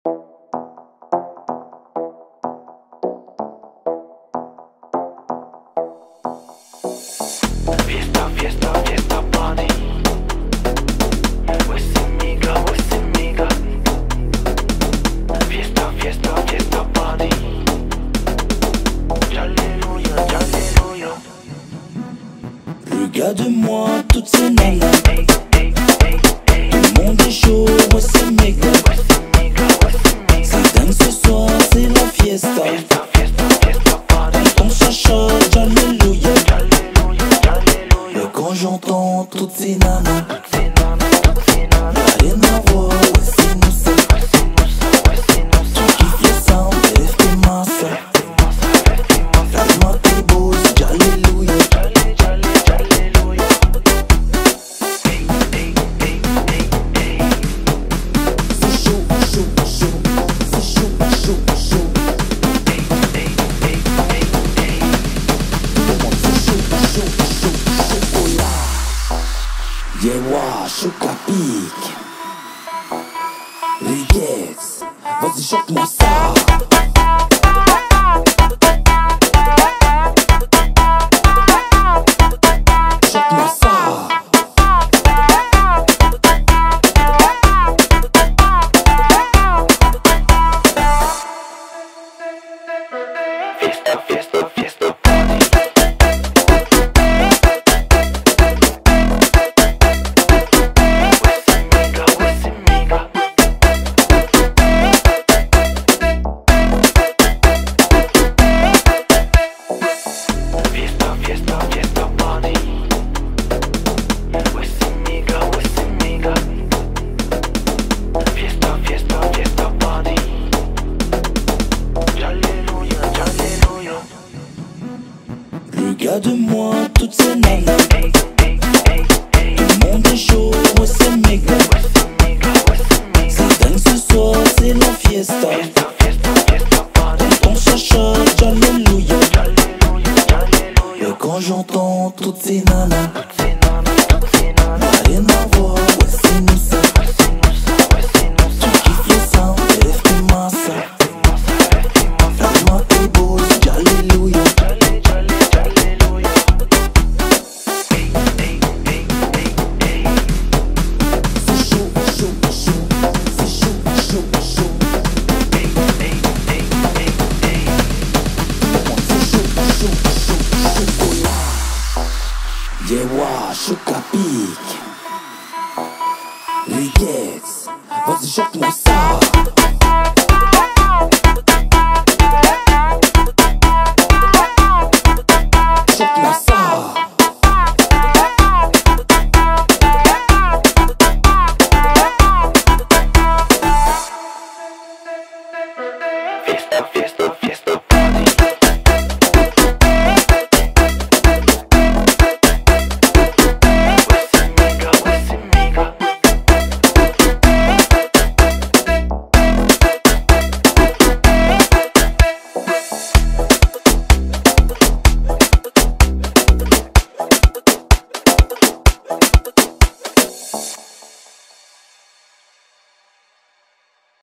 Fiesta, fiesta, fiesta party. Wesimiga, Wesimiga. Fiesta, fiesta, fiesta party. Alléluia, alléluia. Regarde-moi toutes ces nanas. Tout le monde est chaud, Wesimiga. Ça dingue ce soir, c'est la fiesta. Fiesta, fiesta, fiesta party. On s'achète, alléluia. Et quand j'entends toutes ces nanas, rien à voir, ouais c'est nous ça. Tu kiffes le sound, lève tes mains ça. Calme tes beaux, dis alléluia. C'est chaud, chaud, chaud. C'est chaud, chaud, chaud. Tout le monde c'est chaud, chaud, chaud. Chocolat. Yeah, wa, chocolat pique. Riguez, vas-y chante-moi ça. Chante-moi ça. Fiesta, fiesta, fiesta party. Wesimiga, Wesimiga. Fiesta, fiesta, fiesta party. Wesimiga, Wesimiga. Fiesta, fiesta, fiesta party. Alléluia, alléluia. Regarde-moi toutes ces nanas. Tout le monde est chaud, Wesimiga. Ça dingue ce soir, c'est la fiesta. Fiesta, fiesta, fiesta party. On s'achète, alléluia. Et quand j'entends toutes ces nanas, rien à voir, ouais c'est nous ça. Tu kiffes le sound, lève tes mains ça. Calme tes beaux, dis alléluia. C'est chaud, chaud, chaud. C'est chaud, chaud, chaud. C'est chaud, chaud, chaud. Chocolat. Yeah, wa, chocolat pique. Riguez, vas-y chante-moi ça.